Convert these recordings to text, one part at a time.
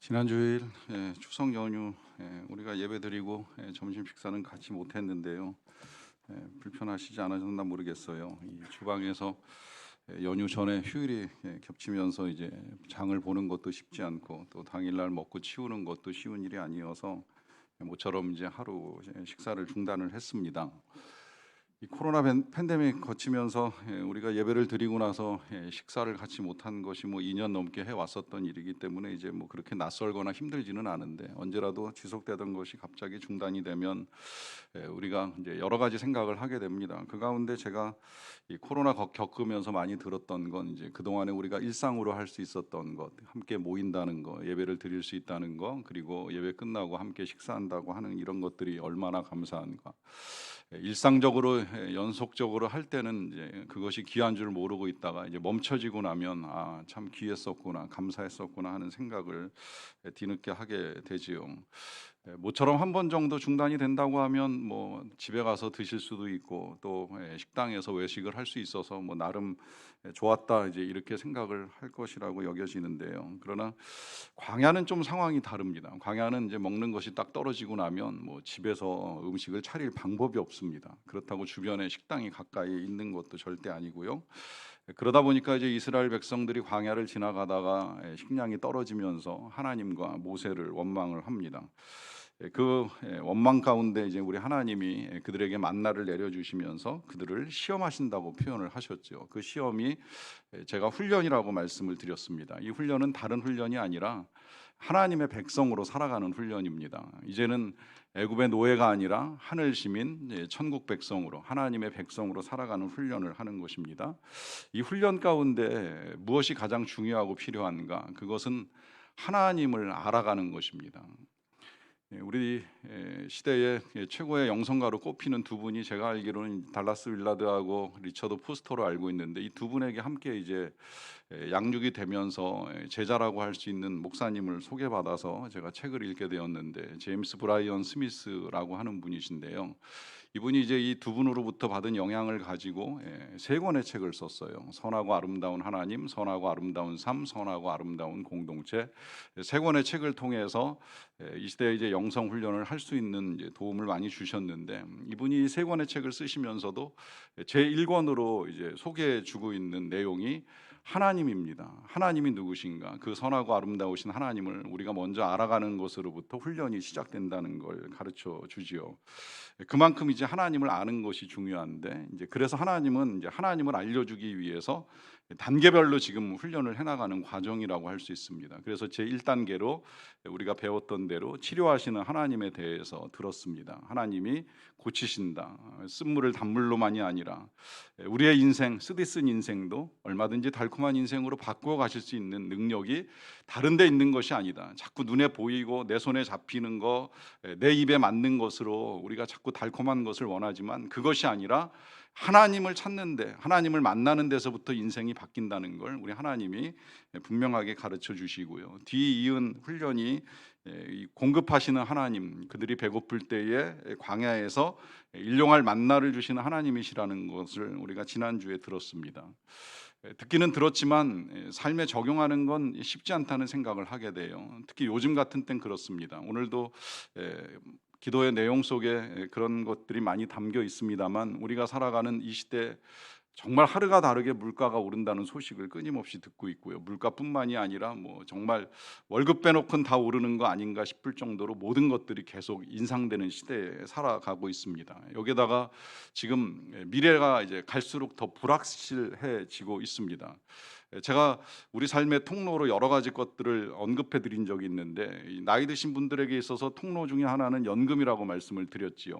지난 주일 추석 연휴 우리가 예배드리고 점심 식사는 같이 못했는데요. 불편하시지 않으셨나 모르겠어요. 이 주방에서 연휴 전에 휴일이 겹치면서 이제 장을 보는 것도 쉽지 않고 또 당일날 먹고 치우는 것도 쉬운 일이 아니어서 모처럼 이제 하루 식사를 중단을 했습니다. 이 코로나 팬데믹 거치면서 우리가 예배를 드리고 나서 식사를 같이 못한 것이 뭐 2년 넘게 해 왔었던 일이기 때문에 이제 뭐 그렇게 낯설거나 힘들지는 않은데, 언제라도 지속되던 것이 갑자기 중단이 되면 우리가 이제 여러 가지 생각을 하게 됩니다. 그 가운데 제가 이 코로나 겪으면서 많이 들었던 건, 이제 그동안에 우리가 일상으로 할 수 있었던 것, 함께 모인다는 거, 예배를 드릴 수 있다는 거, 그리고 예배 끝나고 함께 식사한다고 하는 이런 것들이 얼마나 감사한가. 일상적으로 연속적으로 할 때는 이제 그것이 귀한 줄 모르고 있다가 이제 멈춰지고 나면 참 귀했었구나, 감사했었구나 하는 생각을 뒤늦게 하게 되지요. 모처럼 한 번 정도 중단이 된다고 하면 뭐 집에 가서 드실 수도 있고, 또 식당에서 외식을 할 수 있어서 뭐 나름 좋았다, 이제 이렇게 생각을 할 것이라고 여겨지는데요. 그러나 광야는 좀 상황이 다릅니다. 광야는 이제 먹는 것이 딱 떨어지고 나면 뭐 집에서 음식을 차릴 방법이 없습니다. 그렇다고 주변에 식당이 가까이 있는 것도 절대 아니고요. 그러다 보니까 이제 이스라엘 백성들이 광야를 지나가다가 식량이 떨어지면서 하나님과 모세를 원망을 합니다. 그 원망 가운데 이제 우리 하나님이 그들에게 만나를 내려주시면서 그들을 시험하신다고 표현을 하셨죠. 그 시험이 제가 훈련이라고 말씀을 드렸습니다. 이 훈련은 다른 훈련이 아니라 하나님의 백성으로 살아가는 훈련입니다. 이제는 애굽의 노예가 아니라 하늘 시민, 천국 백성으로, 하나님의 백성으로 살아가는 훈련을 하는 것입니다. 이 훈련 가운데 무엇이 가장 중요하고 필요한가? 그것은 하나님을 알아가는 것입니다. 우리 시대의 최고의 영성가로 꼽히는 두 분이, 제가 알기로는 달라스 윌라드하고 리처드 포스터로 알고 있는데, 이 두 분에게 함께 이제 양육이 되면서 제자라고 할 수 있는 목사님을 소개받아서 제가 책을 읽게 되었는데, 제임스 브라이언 스미스라고 하는 분이신데요. 이분이 이제 이 두 분으로부터 받은 영향을 가지고 세 권의 책을 썼어요. 선하고 아름다운 하나님, 선하고 아름다운 삶, 선하고 아름다운 공동체. 세 권의 책을 통해서 이 시대에 이제 영성 훈련을 할 수 있는 이제 도움을 많이 주셨는데, 이분이 세 권의 책을 쓰시면서도 제 1권으로 이제 소개해 주고 있는 내용이 하나님입니다. 하나님이 누구신가? 그 선하고 아름다우신 하나님을 우리가 먼저 알아가는 것으로부터 훈련이 시작된다는 걸 가르쳐 주지요. 그만큼 이제 하나님을 아는 것이 중요한데, 이제 그래서 하나님은 이제 하나님을 알려주기 위해서 단계별로 지금 훈련을 해나가는 과정이라고 할 수 있습니다. 그래서 제 1단계로 우리가 배웠던 대로 치료하시는 하나님에 대해서 들었습니다. 하나님이 고치신다. 쓴물을 단물로만이 아니라 우리의 인생, 쓰디 쓴 인생도 얼마든지 달콤한 인생으로 바꾸어 가실 수 있는 능력이 다른 데 있는 것이 아니다. 자꾸 눈에 보이고 내 손에 잡히는 거, 내 입에 맞는 것으로 우리가 자꾸 달콤한 것을 원하지만, 그것이 아니라 하나님을 찾는데, 하나님을 만나는 데서부터 인생이 바뀐다는 걸 우리 하나님이 분명하게 가르쳐 주시고요. 뒤이은 훈련이 공급하시는 하나님, 그들이 배고플 때에 광야에서 일용할 만나를 주시는 하나님이시라는 것을 우리가 지난주에 들었습니다. 듣기는 들었지만 삶에 적용하는 건 쉽지 않다는 생각을 하게 돼요. 특히 요즘 같은 땐 그렇습니다. 오늘도 기도의 내용 속에 그런 것들이 많이 담겨 있습니다만, 우리가 살아가는 이 시대 정말 하루가 다르게 물가가 오른다는 소식을 끊임없이 듣고 있고요. 물가뿐만이 아니라 뭐 정말 월급 빼놓고는 다 오르는 거 아닌가 싶을 정도로 모든 것들이 계속 인상되는 시대에 살아가고 있습니다. 여기다가 지금 미래가 이제 갈수록 더 불확실해지고 있습니다. 제가 우리 삶의 통로로 여러 가지 것들을 언급해 드린 적이 있는데, 나이 드신 분들에게 있어서 통로 중에 하나는 연금이라고 말씀을 드렸지요.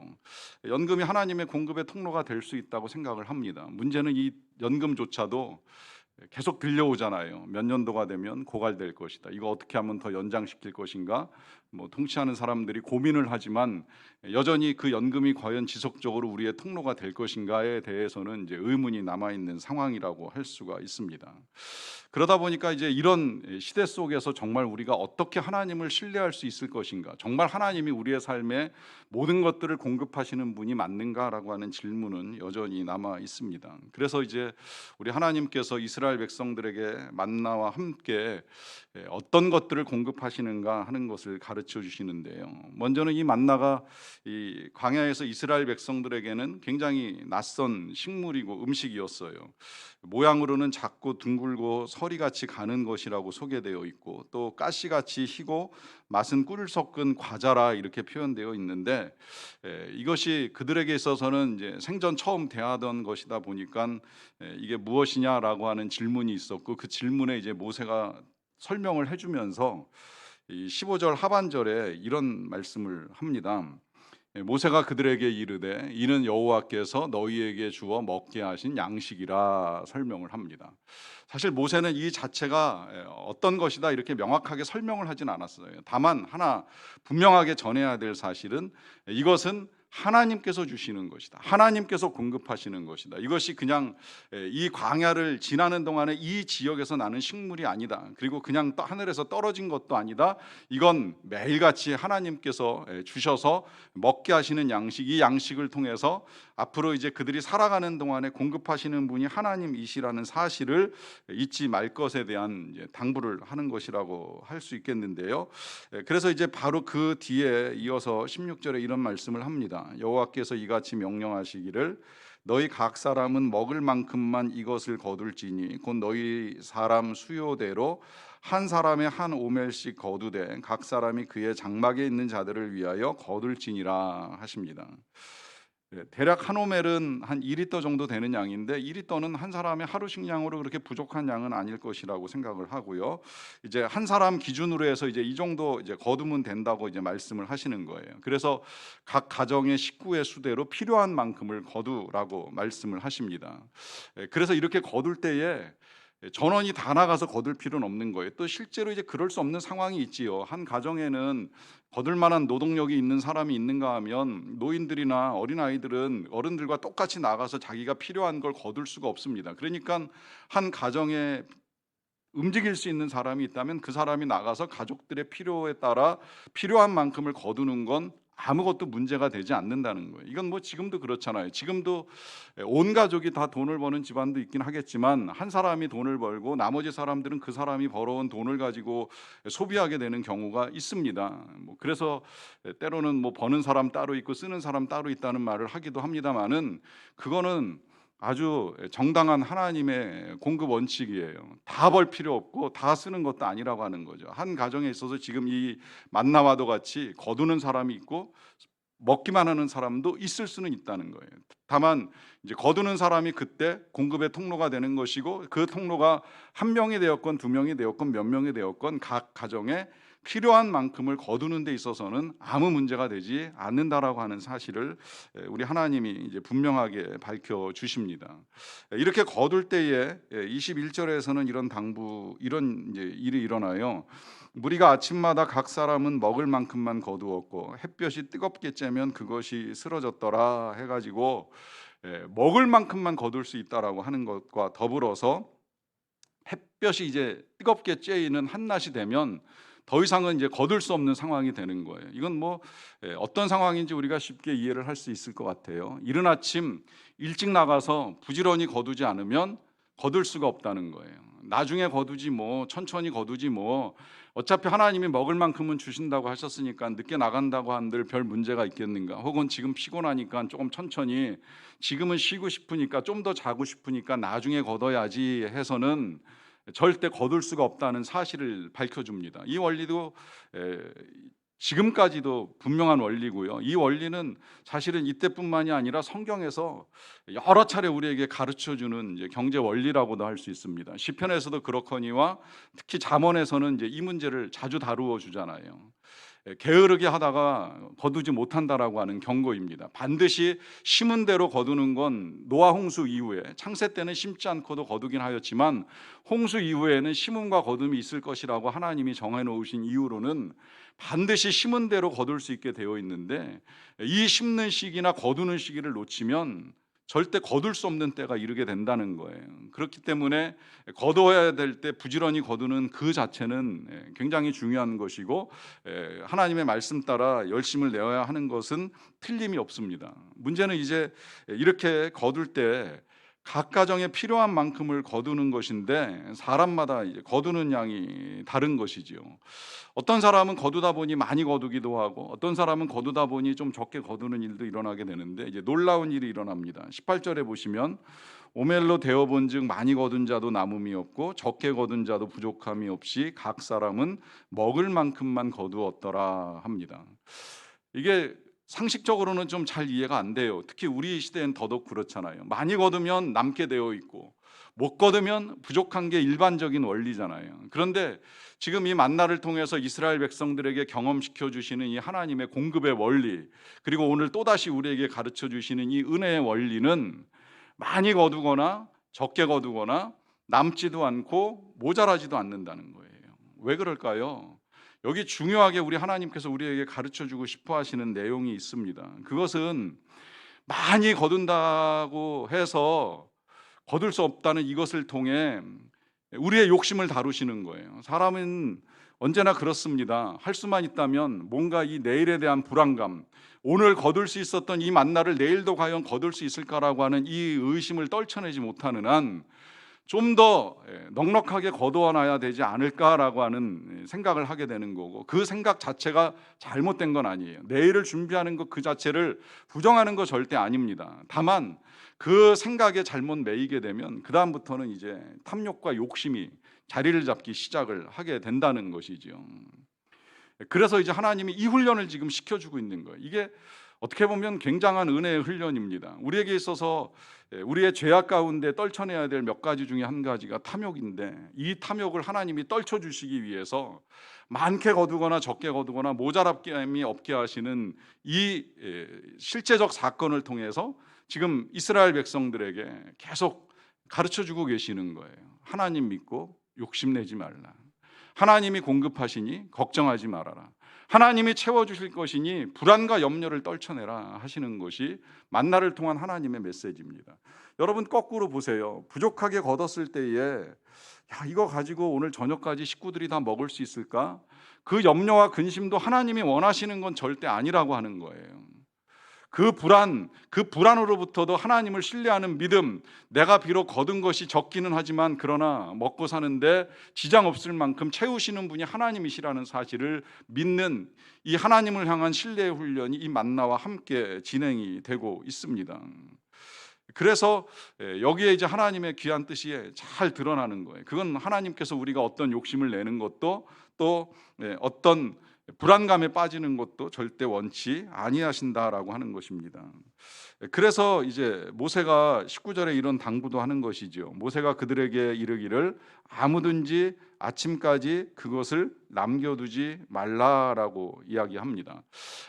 연금이 하나님의 공급의 통로가 될 수 있다고 생각을 합니다. 문제는 이 연금조차도 계속 들려오잖아요. 몇 년도가 되면 고갈될 것이다. 이거 어떻게 하면 더 연장시킬 것인가? 뭐 통치하는 사람들이 고민을 하지만, 여전히 그 연금이 과연 지속적으로 우리의 통로가 될 것인가에 대해서는 이제 의문이 남아 있는 상황이라고 할 수가 있습니다. 그러다 보니까 이제 이런 시대 속에서 정말 우리가 어떻게 하나님을 신뢰할 수 있을 것인가? 정말 하나님이 우리의 삶에 모든 것들을 공급하시는 분이 맞는가라고 하는 질문은 여전히 남아 있습니다. 그래서 이제 우리 하나님께서 이스라엘 이스라엘 백성들에게 만나와 함께 어떤 것들을 공급하시는가 하는 것을 가르쳐 주시는데요. 먼저는 이 만나가 이 광야에서 이스라엘 백성들에게는 굉장히 낯선 식물이고 음식이었어요. 모양으로는 작고 둥글고 서리같이 가는 것이라고 소개되어 있고, 또 가시같이 희고 맛은 꿀을 섞은 과자라 이렇게 표현되어 있는데, 이것이 그들에게 있어서는 이제 생전 처음 대하던 것이다 보니까 이게 무엇이냐라고 하는 질문이 있었고, 그 질문에 이제 모세가 설명을 해주면서 이 15절 하반절에 이런 말씀을 합니다. 모세가 그들에게 이르되 이는 여호와께서 너희에게 주어 먹게 하신 양식이라 설명을 합니다. 사실 모세는 이 자체가 어떤 것이다 이렇게 명확하게 설명을 하진 않았어요. 다만 하나 분명하게 전해야 될 사실은 이것은 하나님께서 주시는 것이다. 하나님께서 공급하시는 것이다. 이것이 그냥 이 광야를 지나는 동안에 이 지역에서 나는 식물이 아니다. 그리고 그냥 하늘에서 떨어진 것도 아니다. 이건 매일같이 하나님께서 주셔서 먹게 하시는 양식, 이 양식을 통해서 앞으로 이제 그들이 살아가는 동안에 공급하시는 분이 하나님이시라는 사실을 잊지 말 것에 대한 이제 당부를 하는 것이라고 할 수 있겠는데요. 그래서 이제 바로 그 뒤에 이어서 16절에 이런 말씀을 합니다. 여호와께서 이같이 명령하시기를 너희 각 사람은 먹을 만큼만 이것을 거둘지니 곧 너희 사람 수요대로 한 사람의 한 오멜씩 거두되 각 사람이 그의 장막에 있는 자들을 위하여 거둘지니라 하십니다. 대략 한 오멜은 한 2리터 정도 되는 양인데 2리터는 한 사람의 하루 식량으로 그렇게 부족한 양은 아닐 것이라고 생각을 하고요. 이제 한 사람 기준으로 해서 이제 이 정도 이제 거두면 된다고 이제 말씀을 하시는 거예요. 그래서 각 가정의 식구의 수대로 필요한 만큼을 거두라고 말씀을 하십니다. 그래서 이렇게 거둘 때에 전원이 다 나가서 거둘 필요는 없는 거예요. 또 실제로 이제 그럴 수 없는 상황이 있지요. 한 가정에는 거둘 만한 노동력이 있는 사람이 있는가 하면 노인들이나 어린아이들은 어른들과 똑같이 나가서 자기가 필요한 걸 거둘 수가 없습니다. 그러니까 한 가정에 움직일 수 있는 사람이 있다면 그 사람이 나가서 가족들의 필요에 따라 필요한 만큼을 거두는 건 아무것도 문제가 되지 않는다는 거예요. 이건 뭐 지금도 그렇잖아요. 지금도 온 가족이 다 돈을 버는 집안도 있긴 하겠지만 한 사람이 돈을 벌고 나머지 사람들은 그 사람이 벌어온 돈을 가지고 소비하게 되는 경우가 있습니다. 뭐 그래서 때로는 뭐 버는 사람 따로 있고 쓰는 사람 따로 있다는 말을 하기도 합니다만은 그거는 아주 정당한 하나님의 공급 원칙이에요. 다 벌 필요 없고 다 쓰는 것도 아니라고 하는 거죠. 한 가정에 있어서 지금 이 만나와도 같이 거두는 사람이 있고 먹기만 하는 사람도 있을 수는 있다는 거예요. 다만 이제 거두는 사람이 그때 공급의 통로가 되는 것이고, 그 통로가 한 명이 되었건 두 명이 되었건 몇 명이 되었건 각 가정에 필요한 만큼을 거두는 데 있어서는 아무 문제가 되지 않는다라고 하는 사실을 우리 하나님이 이제 분명하게 밝혀 주십니다. 이렇게 거둘 때에 21절에서는 이런 당부, 이런 이제 일이 일어나요. 무리가 아침마다 각 사람은 먹을 만큼만 거두었고 햇볕이 뜨겁게 쬐면 그것이 쓰러졌더라 해가지고 먹을 만큼만 거둘 수 있다라고 하는 것과 더불어서 햇볕이 이제 뜨겁게 쬐이는 한낮이 되면 더 이상은 이제 거둘 수 없는 상황이 되는 거예요. 이건 뭐 어떤 상황인지 우리가 쉽게 이해를 할 수 있을 것 같아요. 이른 아침 일찍 나가서 부지런히 거두지 않으면 거둘 수가 없다는 거예요. 나중에 거두지 뭐, 천천히 거두지 뭐, 어차피 하나님이 먹을 만큼은 주신다고 하셨으니까 늦게 나간다고 한들 별 문제가 있겠는가? 혹은 지금 피곤하니까 조금 천천히, 지금은 쉬고 싶으니까 좀 더 자고 싶으니까 나중에 거둬야지 해서는 절대 거둘 수가 없다는 사실을 밝혀줍니다. 이 원리도 지금까지도 분명한 원리고요. 이 원리는 사실은 이때뿐만이 아니라 성경에서 여러 차례 우리에게 가르쳐주는 이제 경제 원리라고도 할 수 있습니다. 시편에서도 그렇거니와 특히 잠언에서는 이제 이 문제를 자주 다루어 주잖아요. 게으르게 하다가 거두지 못한다라고 하는 경고입니다. 반드시 심은 대로 거두는 건 노아 홍수 이후에, 창세 때는 심지 않고도 거두긴 하였지만 홍수 이후에는 심음과 거둠이 있을 것이라고 하나님이 정해 놓으신 이유로는 반드시 심은 대로 거둘 수 있게 되어 있는데, 이 심는 시기나 거두는 시기를 놓치면 절대 거둘 수 없는 때가 이르게 된다는 거예요. 그렇기 때문에 거둬야 될 때 부지런히 거두는 그 자체는 굉장히 중요한 것이고, 하나님의 말씀 따라 열심을 내어야 하는 것은 틀림이 없습니다. 문제는 이제 이렇게 거둘 때 각 가정에 필요한 만큼을 거두는 것인데 사람마다 이제 거두는 양이 다른 것이지요. 어떤 사람은 거두다 보니 많이 거두기도 하고 어떤 사람은 거두다 보니 좀 적게 거두는 일도 일어나게 되는데 이제 놀라운 일이 일어납니다. 18절에 보시면 오멜로 되어 본즉 많이 거둔 자도 남음이 없고 적게 거둔 자도 부족함이 없이 각 사람은 먹을 만큼만 거두었더라 합니다. 이게 상식적으로는 좀 잘 이해가 안 돼요. 특히 우리 시대엔 더더욱 그렇잖아요. 많이 거두면 남게 되어 있고 못 거두면 부족한 게 일반적인 원리잖아요. 그런데 지금 이 만나를 통해서 이스라엘 백성들에게 경험시켜 주시는 이 하나님의 공급의 원리, 그리고 오늘 또다시 우리에게 가르쳐 주시는 이 은혜의 원리는 많이 거두거나 적게 거두거나 남지도 않고 모자라지도 않는다는 거예요. 왜 그럴까요? 여기 중요하게 우리 하나님께서 우리에게 가르쳐 주고 싶어 하시는 내용이 있습니다. 그것은 많이 거둔다고 해서 거둘 수 없다는 이것을 통해 우리의 욕심을 다루시는 거예요. 사람은 언제나 그렇습니다. 할 수만 있다면 뭔가 이 내일에 대한 불안감, 오늘 거둘 수 있었던 이 만나를 내일도 과연 거둘 수 있을까라고 하는 이 의심을 떨쳐내지 못하는 한 좀 더 넉넉하게 거두어놔야 되지 않을까라고 하는 생각을 하게 되는 거고, 그 생각 자체가 잘못된 건 아니에요. 내일을 준비하는 것 그 자체를 부정하는 거 절대 아닙니다. 다만 그 생각에 잘못 매이게 되면 그 다음부터는 이제 탐욕과 욕심이 자리를 잡기 시작을 하게 된다는 것이죠. 그래서 이제 하나님이 이 훈련을 지금 시켜주고 있는 거예요. 이게 어떻게 보면 굉장한 은혜의 훈련입니다. 우리에게 있어서 우리의 죄악 가운데 떨쳐내야 될 몇 가지 중에 한 가지가 탐욕인데, 이 탐욕을 하나님이 떨쳐주시기 위해서 많게 거두거나 적게 거두거나 모자람이 없게 하시는 이 실제적 사건을 통해서 지금 이스라엘 백성들에게 계속 가르쳐주고 계시는 거예요. 하나님 믿고 욕심내지 말라. 하나님이 공급하시니 걱정하지 말아라. 하나님이 채워주실 것이니 불안과 염려를 떨쳐내라 하시는 것이 만나를 통한 하나님의 메시지입니다. 여러분 거꾸로 보세요. 부족하게 거뒀을 때에 이거 가지고 오늘 저녁까지 식구들이 다 먹을 수 있을까? 그 염려와 근심도 하나님이 원하시는 건 절대 아니라고 하는 거예요. 그 불안으로부터도 하나님을 신뢰하는 믿음, 내가 비록 거둔 것이 적기는 하지만 그러나 먹고 사는데 지장 없을 만큼 채우시는 분이 하나님이시라는 사실을 믿는 이 하나님을 향한 신뢰의 훈련이 이 만나와 함께 진행이 되고 있습니다. 그래서 여기에 이제 하나님의 귀한 뜻이 잘 드러나는 거예요. 그건 하나님께서 우리가 어떤 욕심을 내는 것도 또 어떤 불안감에 빠지는 것도 절대 원치 아니하신다라고 하는 것입니다. 그래서 이제 모세가 19절에 이런 당부도 하는 것이죠. 모세가 그들에게 이르기를 아무든지 아침까지 그것을 남겨두지 말라라고 이야기합니다.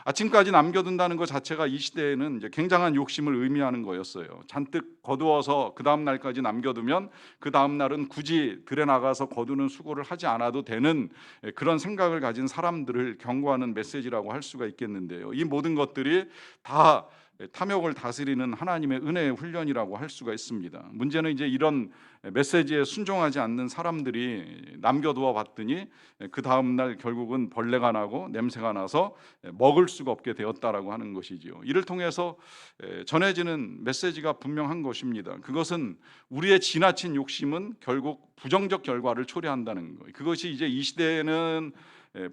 아침까지 남겨둔다는 것 자체가 이 시대에는 이제 굉장한 욕심을 의미하는 거였어요. 잔뜩 거두어서 그 다음 날까지 남겨두면 그 다음 날은 굳이 들에 나가서 거두는 수고를 하지 않아도 되는 그런 생각을 가진 사람들을 경고하는 메시지라고 할 수가 있겠는데요. 이 모든 것들이 다 탐욕을 다스리는 하나님의 은혜의 훈련이라고 할 수가 있습니다. 문제는 이제 이런 메시지에 순종하지 않는 사람들이 남겨두어 봤더니 그 다음 날 결국은 벌레가 나고 냄새가 나서 먹을 수가 없게 되었다라고 하는 것이지요. 이를 통해서 전해지는 메시지가 분명한 것입니다. 그것은 우리의 지나친 욕심은 결국 부정적 결과를 초래한다는 거예요. 그것이 이제 이 시대에는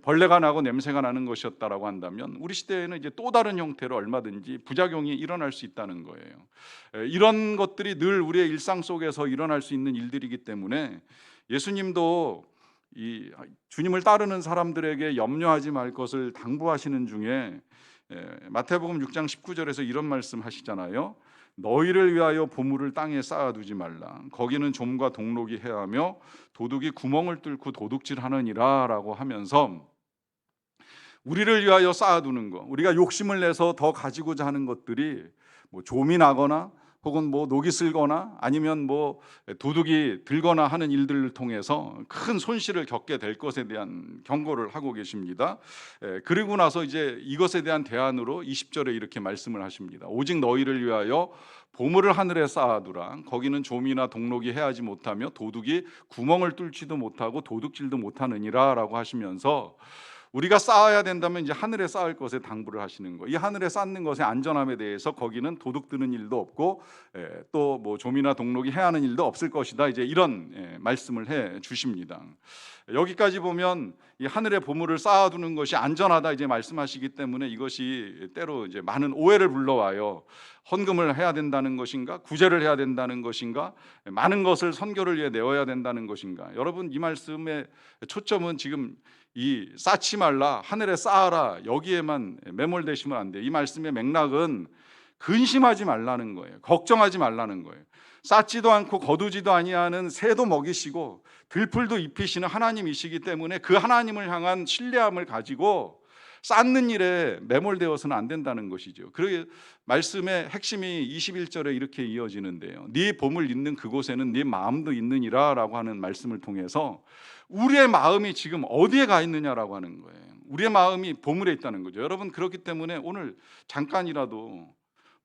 벌레가 나고 냄새가 나는 것이었다라고 한다면 우리 시대에는 이제 또 다른 형태로 얼마든지 부작용이 일어날 수 있다는 거예요. 이런 것들이 늘 우리의 일상 속에서 일어날 수 있는 일들이기 때문에 예수님도 이 주님을 따르는 사람들에게 염려하지 말 것을 당부하시는 중에 마태복음 6장 19절에서 이런 말씀 하시잖아요. 너희를 위하여 보물을 땅에 쌓아두지 말라. 거기는 좀과 동록이 해하며 도둑이 구멍을 뚫고 도둑질하느니라 라고 하면서 우리를 위하여 쌓아두는 것, 우리가 욕심을 내서 더 가지고자 하는 것들이 뭐 좀이 나거나 혹은 뭐 녹이 슬거나 아니면 뭐 도둑이 들거나 하는 일들을 통해서 큰 손실을 겪게 될 것에 대한 경고를 하고 계십니다. 그리고 나서 이제 이것에 대한 대안으로 20절에 이렇게 말씀을 하십니다. 오직 너희를 위하여 보물을 하늘에 쌓아두라. 거기는 좀이나 동록이 해하지 못하며 도둑이 구멍을 뚫지도 못하고 도둑질도 못하느니라 라고 하시면서 우리가 쌓아야 된다면 이제 하늘에 쌓을 것에 당부를 하시는 거. 이 하늘에 쌓는 것의 안전함에 대해서 거기는 도둑 드는 일도 없고 또 뭐 좀이나 동록이 해하는 일도 없을 것이다. 이제 이런 말씀을 해 주십니다. 여기까지 보면 이 하늘의 보물을 쌓아두는 것이 안전하다 이제 말씀하시기 때문에 이것이 때로 이제 많은 오해를 불러와요. 헌금을 해야 된다는 것인가? 구제를 해야 된다는 것인가? 많은 것을 선교를 위해 내어야 된다는 것인가? 여러분, 이 말씀의 초점은 지금 이 쌓지 말라, 하늘에 쌓아라 여기에만 매몰되시면 안 돼요. 이 말씀의 맥락은 근심하지 말라는 거예요. 걱정하지 말라는 거예요. 쌓지도 않고 거두지도 아니하는 새도 먹이시고 들풀도 입히시는 하나님이시기 때문에 그 하나님을 향한 신뢰함을 가지고 쌓는 일에 매몰되어서는 안 된다는 것이죠. 그 말씀의 핵심이 21절에 이렇게 이어지는데요. 네 보물 있는 그곳에는 네 마음도 있느니라 라고 하는 말씀을 통해서 우리의 마음이 지금 어디에 가 있느냐라고 하는 거예요. 우리의 마음이 보물에 있다는 거죠. 여러분, 그렇기 때문에 오늘 잠깐이라도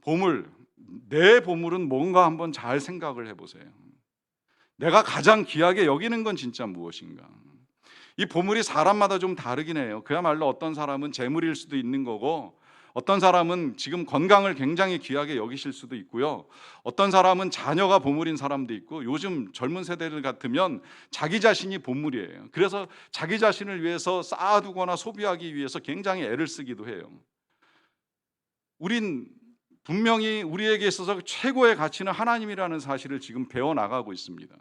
보물, 내 보물은 뭔가 한번 잘 생각을 해보세요. 내가 가장 귀하게 여기는 건 진짜 무엇인가? 이 보물이 사람마다 좀 다르긴 해요. 그야말로 어떤 사람은 재물일 수도 있는 거고, 어떤 사람은 지금 건강을 굉장히 귀하게 여기실 수도 있고요. 어떤 사람은 자녀가 보물인 사람도 있고, 요즘 젊은 세대들 같으면 자기 자신이 보물이에요. 그래서 자기 자신을 위해서 쌓아두거나 소비하기 위해서 굉장히 애를 쓰기도 해요. 우린 분명히 우리에게 있어서 최고의 가치는 하나님이라는 사실을 지금 배워나가고 있습니다.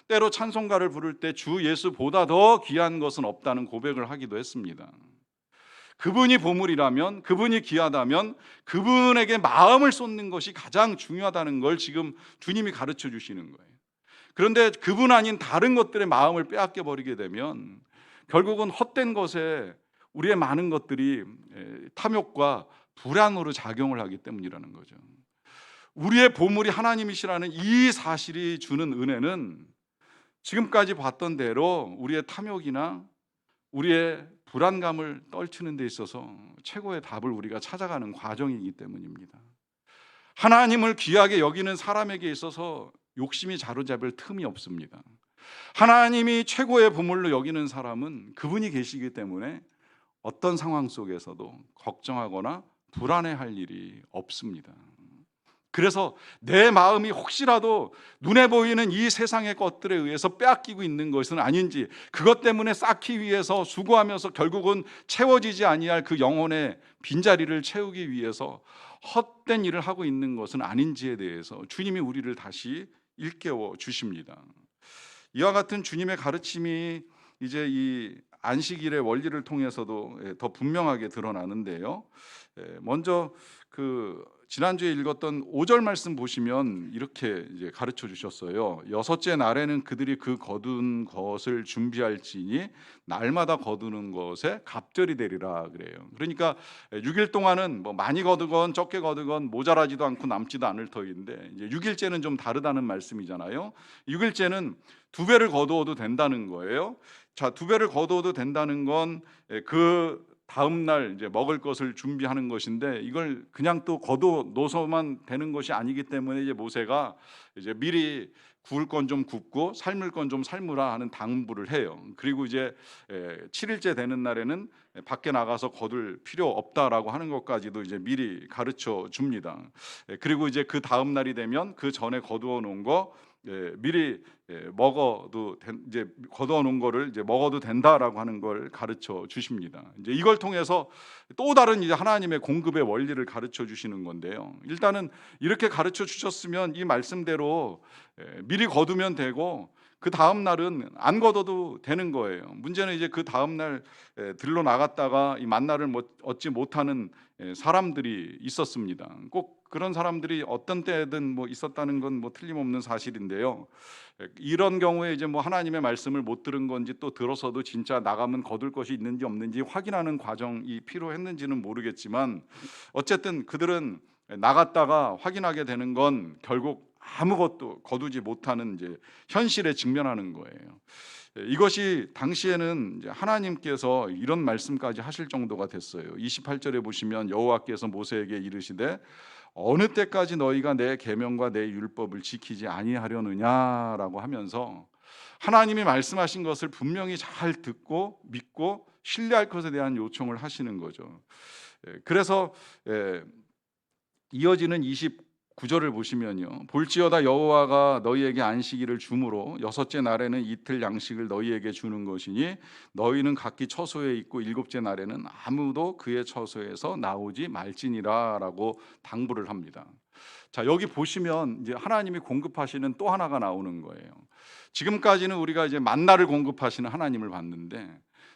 때로 찬송가를 부를 때 주 예수보다 더 귀한 것은 없다는 고백을 하기도 했습니다. 그분이 보물이라면, 그분이 귀하다면 그분에게 마음을 쏟는 것이 가장 중요하다는 걸 지금 주님이 가르쳐 주시는 거예요. 그런데 그분 아닌 다른 것들의 마음을 빼앗겨 버리게 되면 결국은 헛된 것에 우리의 많은 것들이 탐욕과 불안으로 작용을 하기 때문이라는 거죠. 우리의 보물이 하나님이시라는 이 사실이 주는 은혜는 지금까지 봤던 대로 우리의 탐욕이나 우리의 불안감을 떨치는 데 있어서 최고의 답을 우리가 찾아가는 과정이기 때문입니다. 하나님을 귀하게 여기는 사람에게 있어서 욕심이 자로잡을 틈이 없습니다. 하나님이 최고의 보물로 여기는 사람은 그분이 계시기 때문에 어떤 상황 속에서도 걱정하거나 불안해할 일이 없습니다. 그래서 내 마음이 혹시라도 눈에 보이는 이 세상의 것들에 의해서 빼앗기고 있는 것은 아닌지, 그것 때문에 쌓기 위해서 수고하면서 결국은 채워지지 아니할 그 영혼의 빈자리를 채우기 위해서 헛된 일을 하고 있는 것은 아닌지에 대해서 주님이 우리를 다시 일깨워 주십니다. 이와 같은 주님의 가르침이 이제 이 안식일의 원리를 통해서도 더 분명하게 드러나는데요. 먼저 지난주에 읽었던 5절 말씀 보시면 이렇게 이제 가르쳐 주셨어요. 여섯째 날에는 그들이 그 거둔 것을 준비할지니 날마다 거두는 것에 갑절이 되리라 그래요. 그러니까 6일 동안은 뭐 많이 거두건 적게 거두건 모자라지도 않고 남지도 않을 터인데, 이제 6일째는 좀 다르다는 말씀이잖아요. 6일째는 2배를 거두어도 된다는 거예요. 자, 2배를 거두어도 된다는 건 그 다음 날 이제 먹을 것을 준비하는 것인데, 이걸 그냥 또 거둬 놓어서만 되는 것이 아니기 때문에 이제 모세가 이제 미리 구울 건 좀 굽고 삶을 건 좀 삶으라 하는 당부를 해요. 그리고 이제 7일째 되는 날에는 밖에 나가서 거둘 필요 없다라고 하는 것까지도 이제 미리 가르쳐 줍니다. 그리고 이제 그 다음 날이 되면 그 전에 거두어 놓은 거 미리 먹어도 이제 거두어 놓은 거를 이제 먹어도 된다라고 하는 걸 가르쳐 주십니다. 이제 이걸 통해서 또 다른 이제 하나님의 공급의 원리를 가르쳐 주시는 건데요. 일단은 이렇게 가르쳐 주셨으면 이 말씀대로 미리 거두면 되고 그 다음 날은 안 거둬도 되는 거예요. 문제는 이제 그 다음 날 들러 나갔다가 이 만나를 얻지 못하는 사람들이 있었습니다. 꼭 그런 사람들이 어떤 때든 뭐 있었다는 건 뭐 틀림없는 사실인데요. 이런 경우에 이제 뭐 하나님의 말씀을 못 들은 건지, 또 들어서도 진짜 나가면 거둘 것이 있는지 없는지 확인하는 과정이 필요했는지는 모르겠지만, 어쨌든 그들은 나갔다가 확인하게 되는 건 결국 아무것도 거두지 못하는 이제 현실에 직면하는 거예요. 이것이 당시에는 이제 하나님께서 이런 말씀까지 하실 정도가 됐어요. 28절에 보시면 여호와께서 모세에게 이르시되 어느 때까지 너희가 내 계명과 내 율법을 지키지 아니하려느냐라고 하면서 하나님이 말씀하신 것을 분명히 잘 듣고 믿고 신뢰할 것에 대한 요청을 하시는 거죠. 그래서 이어지는 29절을 보시면요, 볼지어다 여호와가 너희에게 안식일을 주므로 여섯째 날에는 이틀 양식을 너희에게 주는 것이니 너희는 각기 처소에 있고 일곱째 날에는 아무도 그의 처소에서 나오지 말지니라라고 당부를 합니다. 자, 여기 보시면 이제 하나님이 공급하시는 또 하나가 나오는 거예요. 지금까지는 우리가 이제 만나를 공급하시는 하나님을 봤는데,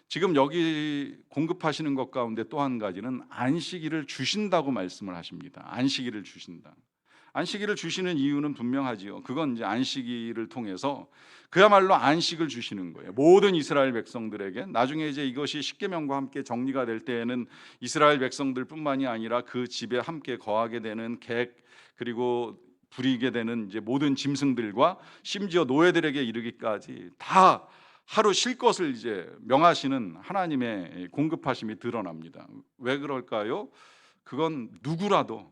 지금 여기 공급하시는 것 가운데 또 한 가지는 안식일을 주신다고 말씀을 하십니다. 안식일을 주신다. 안식일을 주시는 이유는 분명하지요. 그건 이제 안식일을 통해서 그야말로 안식을 주시는 거예요. 모든 이스라엘 백성들에게. 나중에 이제 이것이 십계명과 함께 정리가 될 때에는 이스라엘 백성들뿐만이 아니라 그 집에 함께 거하게 되는 객, 그리고 부리게 되는 이제 모든 짐승들과 심지어 노예들에게 이르기까지 다 하루 쉴 것을 이제 명하시는 하나님의 공급하심이 드러납니다. 왜 그럴까요? 그건 누구라도,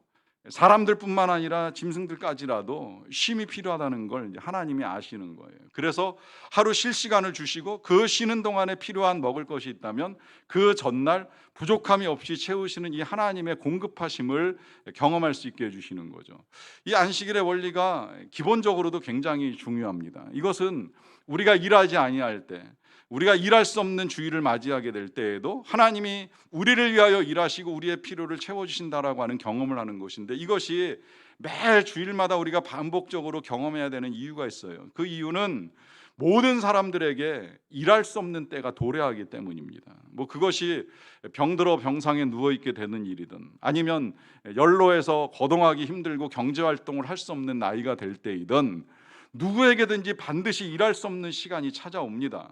사람들뿐만 아니라 짐승들까지라도 쉼이 필요하다는 걸 하나님이 아시는 거예요. 그래서 하루 쉴 시간을 주시고 그 쉬는 동안에 필요한 먹을 것이 있다면 그 전날 부족함이 없이 채우시는 이 하나님의 공급하심을 경험할 수 있게 해주시는 거죠. 이 안식일의 원리가 기본적으로도 굉장히 중요합니다. 이것은 우리가 일하지 아니할 때, 우리가 일할 수 없는 주일을 맞이하게 될 때에도 하나님이 우리를 위하여 일하시고 우리의 필요를 채워주신다라고 하는 경험을 하는 것인데, 이것이 매 주일마다 우리가 반복적으로 경험해야 되는 이유가 있어요. 그 이유는 모든 사람들에게 일할 수 없는 때가 도래하기 때문입니다. 그것이 병들어 병상에 누워있게 되는 일이든, 아니면 연로해서 거동하기 힘들고 경제활동을 할 수 없는 나이가 될 때이든, 누구에게든지 반드시 일할 수 없는 시간이 찾아옵니다.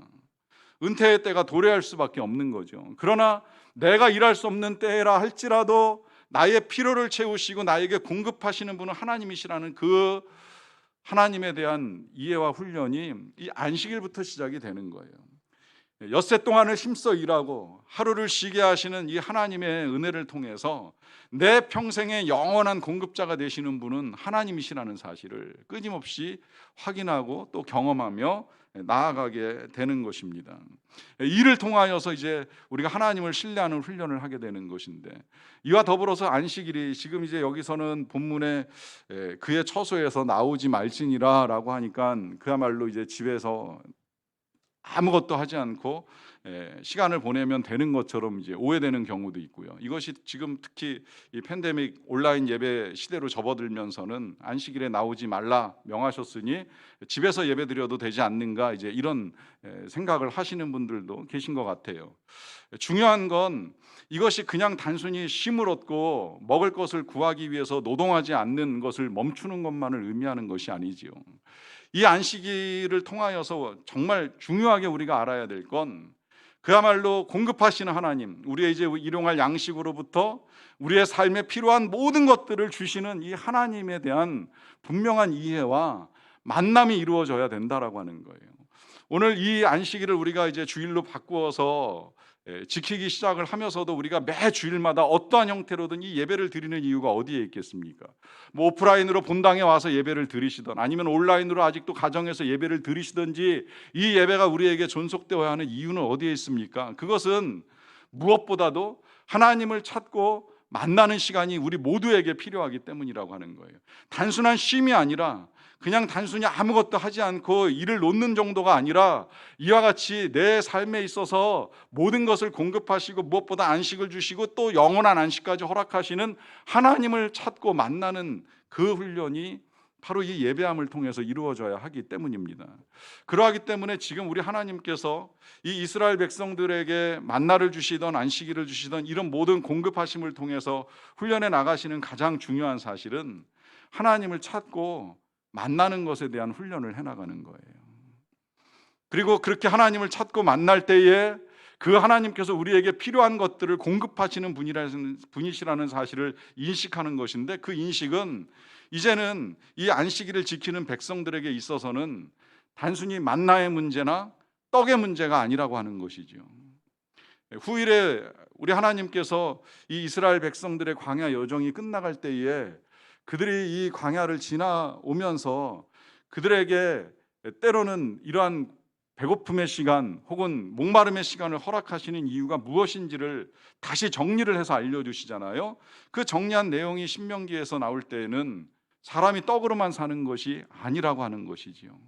은퇴의 때가 도래할 수밖에 없는 거죠. 그러나 내가 일할 수 없는 때라 할지라도 나의 필요를 채우시고 나에게 공급하시는 분은 하나님이시라는 그 하나님에 대한 이해와 훈련이 이 안식일부터 시작이 되는 거예요. 엿새 동안을 힘써 일하고 하루를 쉬게 하시는 이 하나님의 은혜를 통해서 내 평생의 영원한 공급자가 되시는 분은 하나님이시라는 사실을 끊임없이 확인하고 또 경험하며 나아가게 되는 것입니다. 이를 통하여서 이제 우리가 하나님을 신뢰하는 훈련을 하게 되는 것인데, 이와 더불어서 안식일이 지금 이제 여기서는 본문에 그의 처소에서 나오지 말지니라라고 하니까 그야말로 이제 집에서 아무것도 하지 않고 시간을 보내면 되는 것처럼 이제 오해되는 경우도 있고요. 이것이 지금 특히 이 팬데믹 온라인 예배 시대로 접어들면서는 안식일에 나오지 말라 명하셨으니 집에서 예배드려도 되지 않는가, 이제 이런 생각을 하시는 분들도 계신 것 같아요. 중요한 건 이것이 그냥 단순히 쉼을 얻고 먹을 것을 구하기 위해서 노동하지 않는 것을 멈추는 것만을 의미하는 것이 아니지요. 이 안식일을 통하여서 정말 중요하게 우리가 알아야 될 건, 그야말로 공급하시는 하나님, 우리의 이제 일용할 양식으로부터 우리의 삶에 필요한 모든 것들을 주시는 이 하나님에 대한 분명한 이해와 만남이 이루어져야 된다라고 하는 거예요. 오늘 이 안식일을 우리가 이제 주일로 바꾸어서 지키기 시작을 하면서도 우리가 매 주일마다 어떠한 형태로든 이 예배를 드리는 이유가 어디에 있겠습니까? 오프라인으로 본당에 와서 예배를 드리시던, 아니면 온라인으로 아직도 가정에서 예배를 드리시든지 이 예배가 우리에게 존속되어야 하는 이유는 어디에 있습니까? 그것은 무엇보다도 하나님을 찾고 만나는 시간이 우리 모두에게 필요하기 때문이라고 하는 거예요. 단순한 쉼이 아니라 그냥 단순히 아무것도 하지 않고 일을 놓는 정도가 아니라, 이와 같이 내 삶에 있어서 모든 것을 공급하시고 무엇보다 안식을 주시고 또 영원한 안식까지 허락하시는 하나님을 찾고 만나는 그 훈련이 바로 이 예배함을 통해서 이루어져야 하기 때문입니다. 그러하기 때문에 지금 우리 하나님께서 이 이스라엘 백성들에게 만나를 주시던 안식일을 주시던 이런 모든 공급하심을 통해서 훈련해 나가시는 가장 중요한 사실은 하나님을 찾고 만나는 것에 대한 훈련을 해나가는 거예요. 그리고 그렇게 하나님을 찾고 만날 때에 그 하나님께서 우리에게 필요한 것들을 공급하시는 분이시라는 사실을 인식하는 것인데, 그 인식은 이제는 이 안식일을 지키는 백성들에게 있어서는 단순히 만나의 문제나 떡의 문제가 아니라고 하는 것이죠. 후일에 우리 하나님께서 이 이스라엘 백성들의 광야 여정이 끝나갈 때에 그들이 이 광야를 지나오면서 그들에게 때로는 이러한 배고픔의 시간 혹은 목마름의 시간을 허락하시는 이유가 무엇인지를 다시 정리를 해서 알려주시잖아요. 그 정리한 내용이 신명기에서 나올 때에는 사람이 떡으로만 사는 것이 아니라고 하는 것이지요.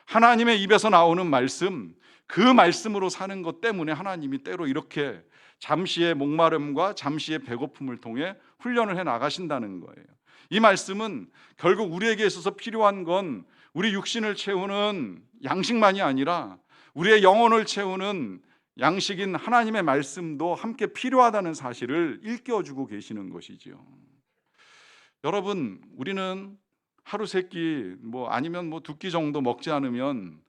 하나님의 입에서 나오는 말씀, 그 말씀으로 사는 것 때문에 하나님이 때로 이렇게 잠시의 목마름과 잠시의 배고픔을 통해 훈련을 해 나가신다는 거예요. 이 말씀은 결국 우리에게 있어서 필요한 건 우리 육신을 채우는 양식만이 아니라 우리의 영혼을 채우는 양식인 하나님의 말씀도 함께 필요하다는 사실을 일깨워주고 계시는 것이지요. 여러분, 우리는 하루 세 끼 아니면 두 끼 정도 먹지 않으면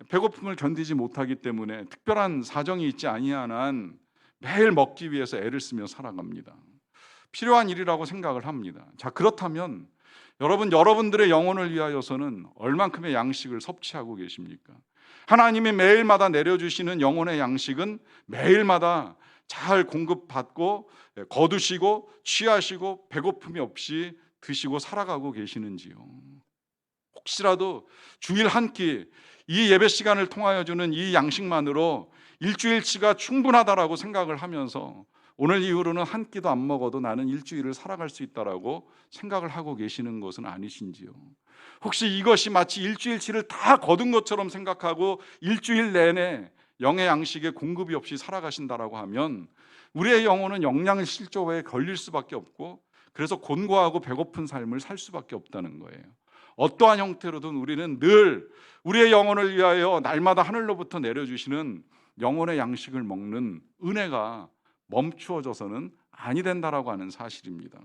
배고픔을 견디지 못하기 때문에 특별한 사정이 있지 아니한 한 매일 먹기 위해서 애를 쓰며 살아갑니다. 필요한 일이라고 생각을 합니다. 자, 그렇다면 여러분들의 영혼을 위하여서는 얼만큼의 양식을 섭취하고 계십니까? 하나님이 매일마다 내려주시는 영혼의 양식은 매일마다 잘 공급받고 거두시고 취하시고 배고픔이 없이 드시고 살아가고 계시는지요? 혹시라도 주일 한 끼 이 예배 시간을 통하여 주는 이 양식만으로 일주일치가 충분하다라고 생각을 하면서 오늘 이후로는 한 끼도 안 먹어도 나는 일주일을 살아갈 수 있다라고 생각을 하고 계시는 것은 아니신지요? 혹시 이것이 마치 일주일치를 다 거둔 것처럼 생각하고 일주일 내내 영의 양식의 공급이 없이 살아가신다라고 하면 우리의 영혼은 영양 실조에 걸릴 수밖에 없고 그래서 곤고하고 배고픈 삶을 살 수밖에 없다는 거예요. 어떠한 형태로든 우리는 늘 우리의 영혼을 위하여 날마다 하늘로부터 내려주시는 영혼의 양식을 먹는 은혜가 멈추어져서는 아니 된다라고 하는 사실입니다.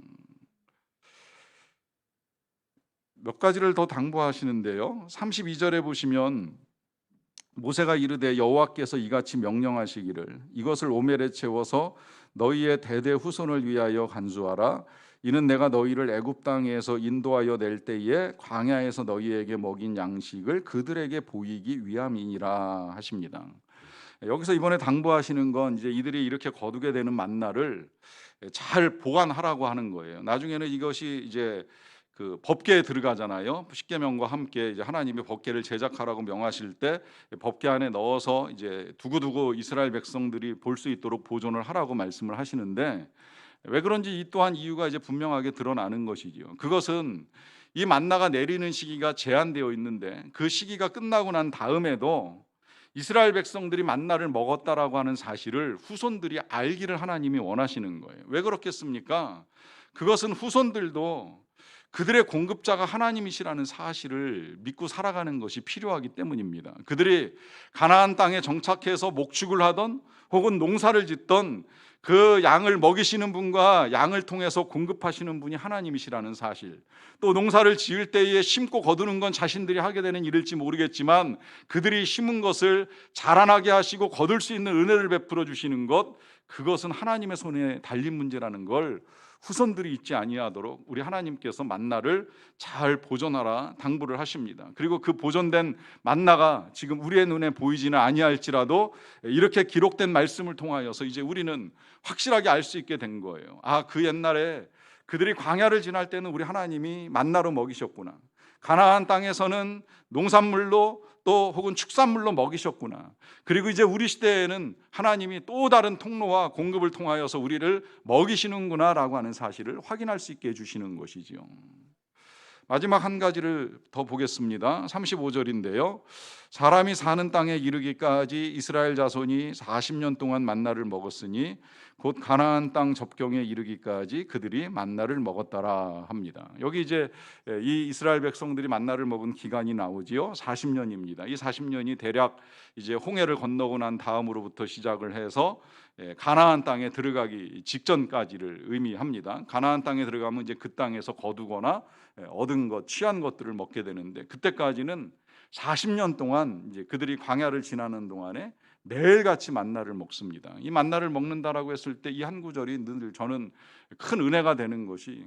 몇 가지를 더 당부하시는데요. 32절에 보시면 모세가 이르되 여호와께서 이같이 명령하시기를 이것을 오멜에 채워서 너희의 대대 후손을 위하여 간수하라. 이는 내가 너희를 애굽 땅에서 인도하여 낼 때에 광야에서 너희에게 먹인 양식을 그들에게 보이기 위함이니라 하십니다. 여기서 이번에 당부하시는 건 이제 이들이 이렇게 거두게 되는 만나를 잘 보관하라고 하는 거예요. 나중에는 이것이 이제 그 법궤에 들어가잖아요. 십계명과 함께 이제 하나님이 법궤를 제작하라고 명하실 때 법궤 안에 넣어서 이제 두고두고 이스라엘 백성들이 볼 수 있도록 보존을 하라고 말씀을 하시는데 왜 그런지 이 또한 이유가 이제 분명하게 드러나는 것이죠. 그것은 이 만나가 내리는 시기가 제한되어 있는데 그 시기가 끝나고 난 다음에도 이스라엘 백성들이 만나를 먹었다라고 하는 사실을 후손들이 알기를 하나님이 원하시는 거예요. 왜 그렇겠습니까? 그것은 후손들도 그들의 공급자가 하나님이시라는 사실을 믿고 살아가는 것이 필요하기 때문입니다. 그들이 가나안 땅에 정착해서 목축을 하던 혹은 농사를 짓던 그 양을 먹이시는 분과 양을 통해서 공급하시는 분이 하나님이시라는 사실, 또 농사를 지을 때에 심고 거두는 건 자신들이 하게 되는 일일지 모르겠지만 그들이 심은 것을 자라나게 하시고 거둘 수 있는 은혜를 베풀어 주시는 것, 그것은 하나님의 손에 달린 문제라는 걸 후손들이 잊지 아니하도록 우리 하나님께서 만나를 잘 보존하라 당부를 하십니다. 그리고 그 보존된 만나가 지금 우리의 눈에 보이지는 아니할지라도 이렇게 기록된 말씀을 통하여서 이제 우리는 확실하게 알 수 있게 된 거예요. 그 옛날에 그들이 광야를 지날 때는 우리 하나님이 만나로 먹이셨구나. 가나안 땅에서는 농산물로 또 혹은 축산물로 먹이셨구나. 그리고 이제 우리 시대에는 하나님이 또 다른 통로와 공급을 통하여서 우리를 먹이시는구나라고 하는 사실을 확인할 수 있게 해주시는 것이지요. 마지막 한 가지를 더 보겠습니다. 35절인데요. 사람이 사는 땅에 이르기까지 이스라엘 자손이 40년 동안 만나를 먹었으니 곧 가나안 땅 접경에 이르기까지 그들이 만나를 먹었더라 합니다. 여기 이제 이 이스라엘 백성들이 만나를 먹은 기간이 나오지요. 40년입니다. 이 40년이 대략 이제 홍해를 건너고 난 다음으로부터 시작을 해서 가나안 땅에 들어가기 직전까지를 의미합니다. 가나안 땅에 들어가면 이제 그 땅에서 거두거나 얻은 것, 취한 것들을 먹게 되는데 그때까지는 40년 동안 이제 그들이 광야를 지나는 동안에 매일같이 만나를 먹습니다. 이 만나를 먹는다라고 했을 때 이 한 구절이 늘 저는 큰 은혜가 되는 것이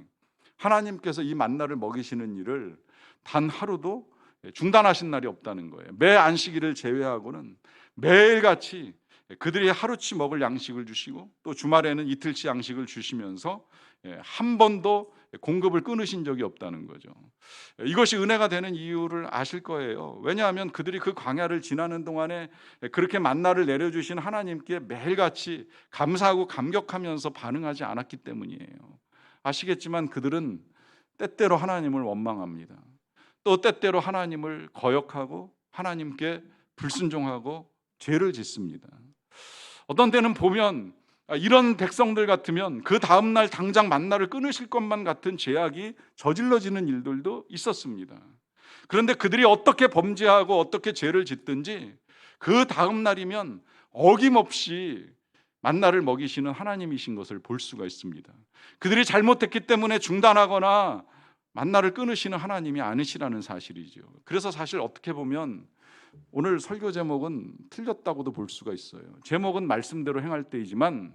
하나님께서 이 만나를 먹이시는 일을 단 하루도 중단하신 날이 없다는 거예요. 매 안식일을 제외하고는 매일같이 그들이 하루치 먹을 양식을 주시고 또 주말에는 이틀치 양식을 주시면서 한 번도 공급을 끊으신 적이 없다는 거죠. 이것이 은혜가 되는 이유를 아실 거예요. 왜냐하면 그들이 그 광야를 지나는 동안에 그렇게 만나를 내려주신 하나님께 매일같이 감사하고 감격하면서 반응하지 않았기 때문이에요. 아시겠지만 그들은 때때로 하나님을 원망합니다. 또 때때로 하나님을 거역하고 하나님께 불순종하고 죄를 짓습니다. 어떤 때는 보면 이런 백성들 같으면 그 다음날 당장 만나를 끊으실 것만 같은 죄악이 저질러지는 일들도 있었습니다. 그런데 그들이 어떻게 범죄하고 어떻게 죄를 짓든지 그 다음날이면 어김없이 만나를 먹이시는 하나님이신 것을 볼 수가 있습니다. 그들이 잘못했기 때문에 중단하거나 만나를 끊으시는 하나님이 아니시라는 사실이죠. 그래서 사실 어떻게 보면 오늘 설교 제목은 틀렸다고도 볼 수가 있어요. 제목은 말씀대로 행할 때이지만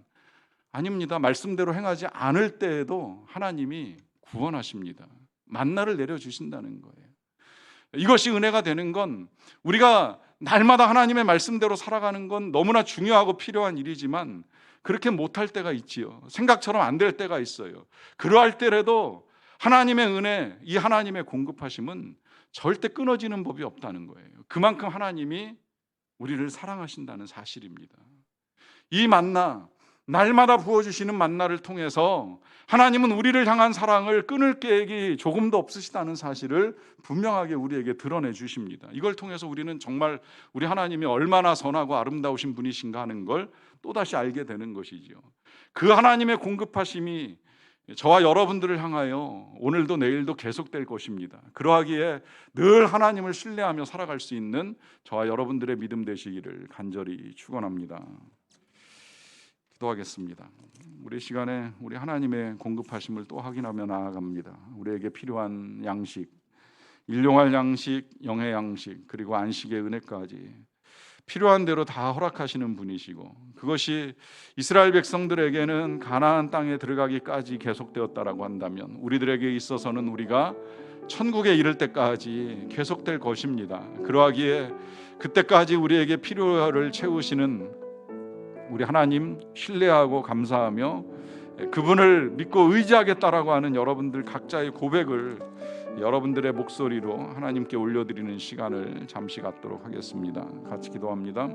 아닙니다. 말씀대로 행하지 않을 때에도 하나님이 구원하십니다. 만나를 내려주신다는 거예요. 이것이 은혜가 되는 건 우리가 날마다 하나님의 말씀대로 살아가는 건 너무나 중요하고 필요한 일이지만 그렇게 못할 때가 있지요. 생각처럼 안 될 때가 있어요. 그러할 때라도 하나님의 은혜, 이 하나님의 공급하심은 절대 끊어지는 법이 없다는 거예요. 그만큼 하나님이 우리를 사랑하신다는 사실입니다. 이 만나, 날마다 부어주시는 만나를 통해서 하나님은 우리를 향한 사랑을 끊을 계획이 조금도 없으시다는 사실을 분명하게 우리에게 드러내 주십니다. 이걸 통해서 우리는 정말 우리 하나님이 얼마나 선하고 아름다우신 분이신가 하는 걸 또다시 알게 되는 것이죠. 그 하나님의 공급하심이 저와 여러분들을 향하여 오늘도 내일도 계속될 것입니다. 그러하기에 늘 하나님을 신뢰하며 살아갈 수 있는 저와 여러분들의 믿음 되시기를 간절히 축원합니다. 기도하겠습니다. 우리 시간에 우리 하나님의 공급하심을 또 확인하며 나아갑니다. 우리에게 필요한 양식, 일용할 양식, 영의 양식, 그리고 안식의 은혜까지 필요한 대로 다 허락하시는 분이시고 그것이 이스라엘 백성들에게는 가나안 땅에 들어가기까지 계속되었다라고 한다면 우리들에게 있어서는 우리가 천국에 이를 때까지 계속될 것입니다. 그러하기에 그때까지 우리에게 필요를 채우시는 우리 하나님 신뢰하고 감사하며 그분을 믿고 의지하겠다라고 하는 여러분들 각자의 고백을 여러분들의 목소리로 하나님께 올려드리는 시간을 잠시 갖도록 하겠습니다. 같이 기도합니다.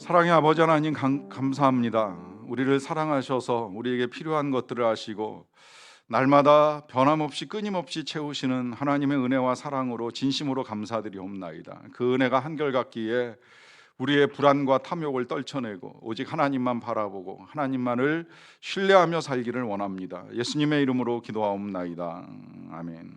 사랑의 아버지 하나님 감사합니다. 우리를 사랑하셔서 우리에게 필요한 것들을 아시고 날마다 변함없이 끊임없이 채우시는 하나님의 은혜와 사랑으로 진심으로 감사드리옵나이다. 그 은혜가 한결같기에 우리의 불안과 탐욕을 떨쳐내고 오직 하나님만 바라보고 하나님만을 신뢰하며 살기를 원합니다. 예수님의 이름으로 기도하옵나이다. 아멘.